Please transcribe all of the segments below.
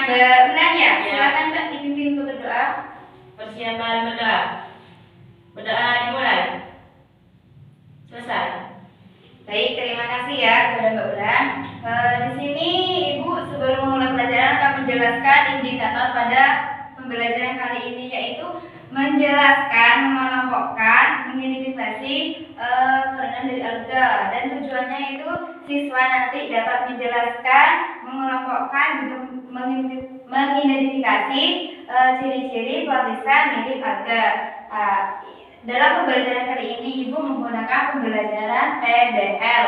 berulang ya? Silakan Mbak dipimpin untuk berdoa. Persiapan berdoa. Berdoa dimulai. Selesai. Baik, terima kasih ya kepada Mbak Ulan. Di sini Ibu sebelum memulai pelajaran akan menjelaskan indikator pada pembelajaran kali ini, yaitu menjelaskan, mengelompokkan, mengidentifikasi peran dari alga, dan tujuannya itu siswa nanti dapat menjelaskan, mengelompokkan, juga mengidentifikasi ciri-ciri pelatihan milik alga. Dalam pembelajaran kali ini Ibu menggunakan pembelajaran PBL.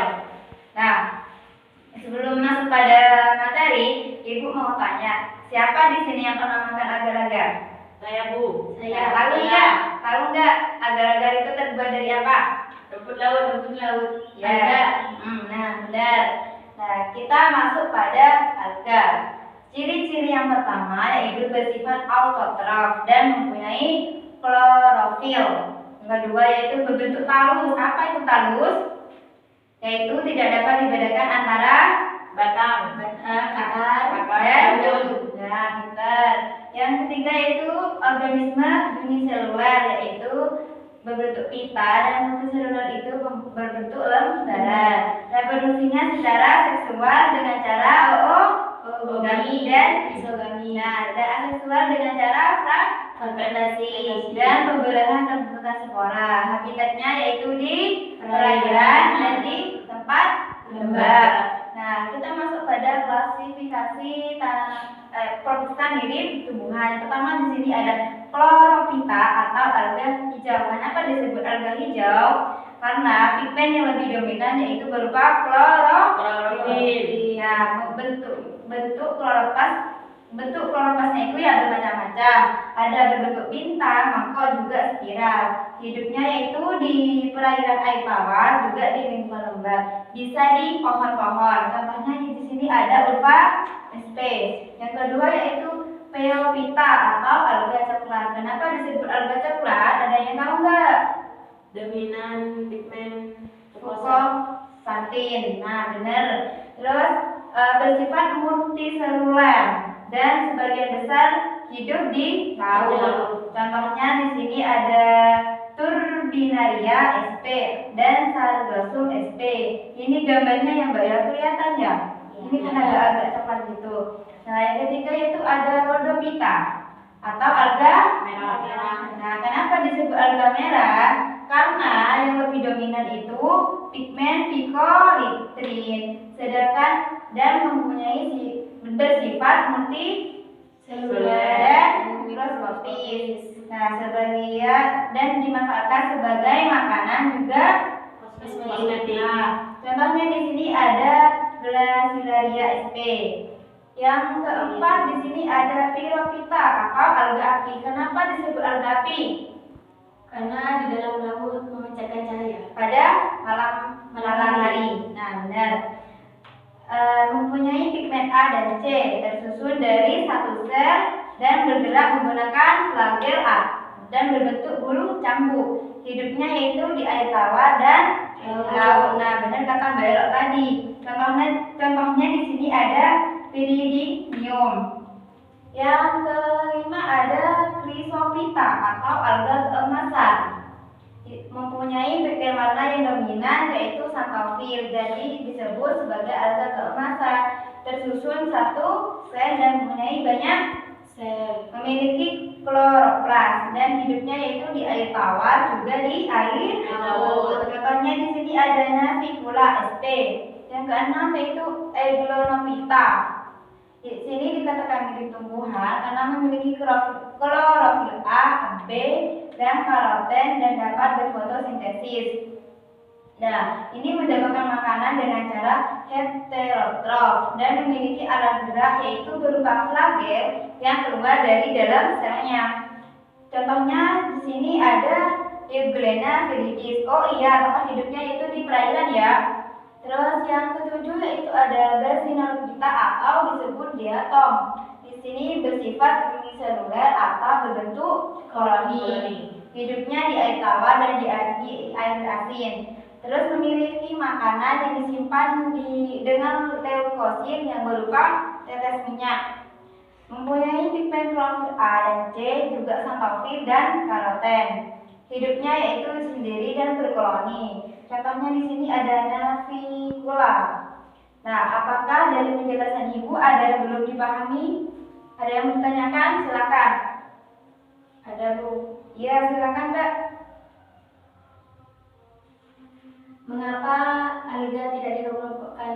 Nah, sebelum masuk pada materi, Ibu mau tanya, siapa di sini yang pernah makan agar-agar? Saya Bu. Saya tahu nggak agar-agar itu terbuat dari apa? Rumput laut. Ya. Nah, benar. Nah, kita masuk pada alga. Ciri-ciri yang pertama yaitu bersifat autotrof dan mempunyai klorofil. Yang kedua yaitu berbentuk talus. Apa itu talus? Yaitu tidak dapat dibedakan antara Batang. akar dan daun. Nah, pintar. Yang ketiga yaitu organisme uniseluler, yaitu berbentuk pita, dan multiseluler itu berbentuk lembaran. Reproduksinya secara seksual dengan cara oogami dan isogami. Nah, dan aseksual dengan cara fragmentasi dan pembelahan terbentukan spora. Habitatnya yaitu di perairan dan di tempat lembab. Nah, kita masuk pada klasifikasi pelatihan mirip tumbuhan. Yang pertama di sini ada chlorophyta atau alga hijau. Kenapa disebut alga hijau? Karena pigmen yang lebih dominan yaitu berupa klorofil. Ya, bentuk kloroplasnya itu ya bermacam-macam. Ada berbentuk bintang, mangkok, juga spiral. Hidupnya yaitu di perairan air tawar, juga di lingkungan lembab. Bisa di pohon-pohon. Contohnya di sini ada Ulva sp. Yang kedua yaitu Pheophyta atau alga coklat. Kenapa disebut alga coklat? Ada yang tahu nggak? Dominan pigmen fukosantin. Nah, benar. Terus bersifat multiseluler dan sebagian besar hidup di laut. Contohnya di sini ada Turbinaria sp dan Sargassum sp. Ini gambarnya yang Mbak ya, kelihatan ya? Ini kan agak coklat gitu. Nah, yang ketiga yaitu ada Rhodophyta atau alga merah. Nah, kenapa disebut alga merah? Karena yang lebih dominan itu pigmen phycolitrin, sedangkan dan mempunyai bersifat multiseluler dan mikroskopis. Nah, sebagian dan dimanfaatkan sebagai makanan juga kosmetik. Nah, contohnya di sini ada Glacilaria sp. Yang keempat di sini ada Pyrofita atau alga api. Kenapa disebut alga api? Karena di dalam laut memancarkan cahaya pada malam hari. Nah, benar. Mempunyai pigmen A dan C, tersusun dari satu sel dan bergerak menggunakan flagel A dan berbentuk bulu cambuk. Hidupnya yaitu di air tawar dan laut. Nah, benar kata Mbak Elok tadi. Contohnya di sini ada Pyridium. Yang kelima ada Chrysophyta atau alga keemasan. Mempunyai bagian warna yang dominan yaitu xanthophyll, jadi disebut sebagai alga keemasan. Tersusun satu sel dan mempunyai banyak sel. Memiliki kloroplas dan hidupnya yaitu di air tawar, juga di air laut. Contohnya di sini ada Navicula sp. Yang keenam yaitu Eglonophyta. Di sini dikatakan mirip tumbuhan karena memiliki klorofil A, B, dan karoten dan dapat berfotosintesis. Nah, ini mendapatkan makanan dengan cara heterotrof dan memiliki alat gerak yaitu berupa flagel yang keluar dari dalam selnya. Contohnya di sini ada Euglena viridis. Oh iya, tempat hidupnya itu di perairan ya. Terus yang ketujuh yaitu ada Basianophyta atau disebut diatom. Di sini bersifat uniseluler atau berbentuk koloni. Hidupnya di air tawar dan di air asin. Terus memiliki makanan yang disimpan dengan leukosit yang berupa tetes minyak. Mempunyai pigmen klorofil A dan C, juga xanthofil dan karoten. Hidupnya yaitu sendiri dan berkoloni. Contohnya di sini ada Navicula. Nah, apakah dari penjelasan Ibu ada yang belum dipahami? Ada yang bertanyakan? Silakan. Ada, Bu. Ya, silakan, Mbak. Mengapa alga tidak dikelompokkan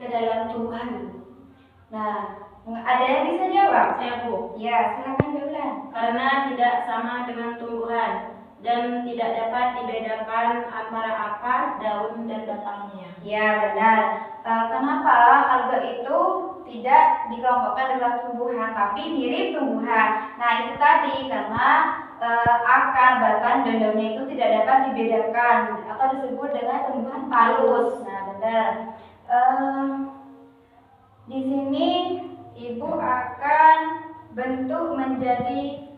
ke dalam tumbuhan? Nah, ada yang bisa jawab? Saya, Bu. Ya, silakan Mbak Ulan. Karena tidak sama dengan tumbuhan dan tidak dapat dibedakan antara akar, daun, dan batangnya. Ya, benar. Kenapa alga itu tidak dikelompokkan dalam tumbuhan, tapi mirip tumbuhan? Nah, itu tadi karena akar, batang, dan daunnya itu tidak dapat dibedakan atau disebut dengan tumbuhan palus. Nah, benar. Di sini Ibu akan bentuk menjadi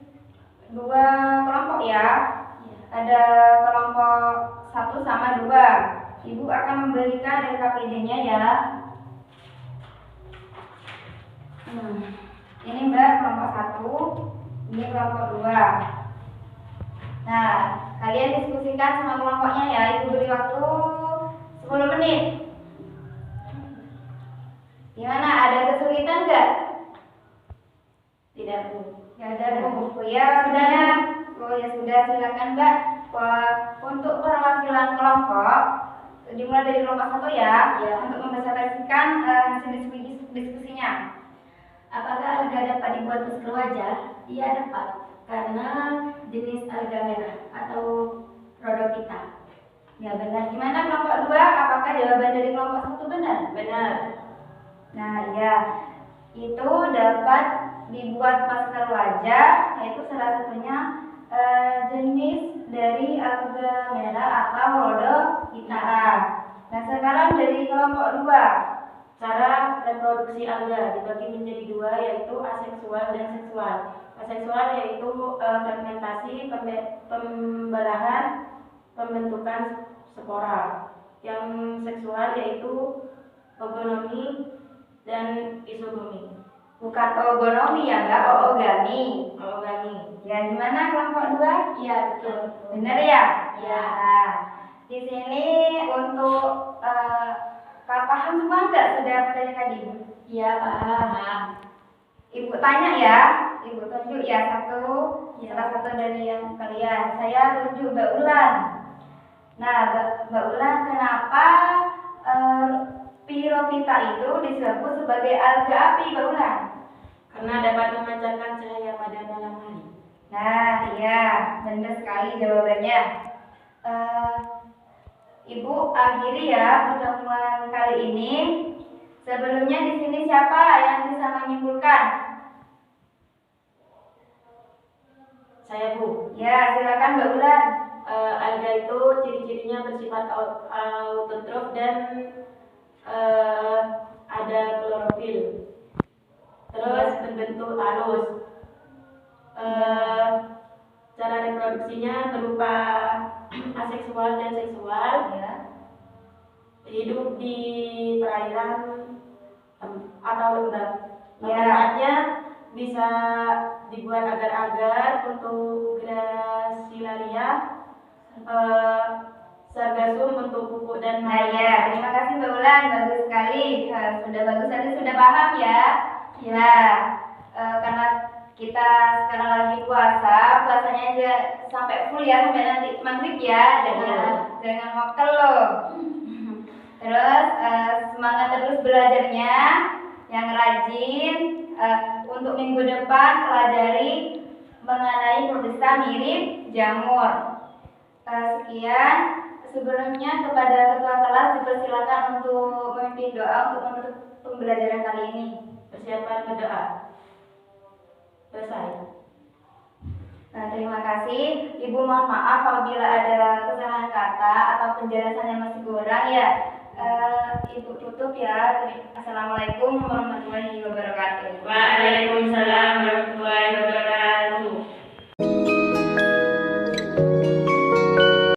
dua kelompok ya. Ada kelompok 1 sama 2. Ibu akan memberikan LKPD-nya ya. Ini Mbak kelompok 1, ini kelompok 2. Nah, kalian diskusikan sama kelompoknya ya. Ibu beri waktu 10 menit. Gimana? Ada kesulitan nggak? Tidak, Bu. Nggak ada, Bu. Oh ya, sudah ya. Oh ya sudah, silakan Mbak. Untuk perwakilan kelompok dimulai dari kelompok 1 ya, untuk mempresentasikan hasil diskusinya. Apakah alga dapat dibuat masker wajah? Iya dapat, karena jenis alga merah atau Rhodophyta. Ya benar. Gimana kelompok 2? Apakah jawaban dari kelompok 1 benar? Benar. Nah ya, itu dapat dibuat masker wajah, yaitu salah satunya jenis dari alga merah atau Rhodophyta. Nah sekarang dari kelompok 2. Cara reproduksi alga dibagi menjadi 2, yaitu aseksual dan seksual. Aseksual yaitu fragmentasi, pembelahan, pembentukan spora. Yang seksual yaitu ogonomi dan isogomi. Bukan ogonomi ya Mbak, oogami. Oogami. Ya gimana kelompok 2? Iya betul. Benar ya? Ya. Nah, di sini untuk paham semua nggak sudah materi tadi? Iya paham. Ibu tanya ya, Ibu tunjuk ya salah satu dari yang kalian. Saya tunjuk Mbak Ulan. Nah, Mbak Ulan, kenapa Pyrophyta itu disebut sebagai alga api, Mbak Ulan? Karena dapat memancarkan cahaya pada malam hari. Nah, iya, benar sekali jawabannya. Ibu akhiri ya pertemuan kali ini. Sebelumnya di sini siapa yang bisa menyimpulkan? Saya, Bu. Ya, silakan Mbak Ulan. Alga itu ciri-cirinya bersifat autotrof dan ada klorofil. Terus berbentuk halus. Cara reproduksinya berupa aseksual dan seksual. Ya. Hidup di perairan atau lembab. Ya. Tempatnya bisa dibuat agar-agar untuk Gracilaria, Sargassum untuk pupuk dan Nah ya, terima kasih Mbak Ulan, bagus sekali. Sudah bagus, tadi sudah paham ya. Ya, karena kita sekarang lagi puasanya aja sampai full ya, sampai nanti maghrib ya. Jangan mokel loh. Terus semangat terus belajarnya, yang rajin. Untuk minggu depan pelajari mengenai protista mirip jamur. Sekian. Sebelumnya kepada ketua kelas dipersilakan untuk memimpin doa untuk menutup pembelajaran kali ini. Persiapan berdoa. Selesai. Nah, terima kasih. Ibu mohon maaf apabila ada kesalahan kata atau penjelasan yang masih kurang ya. Ibu tutup ya. Assalamualaikum warahmatullahi wabarakatuh. Waalaikumsalam warahmatullahi wabarakatuh.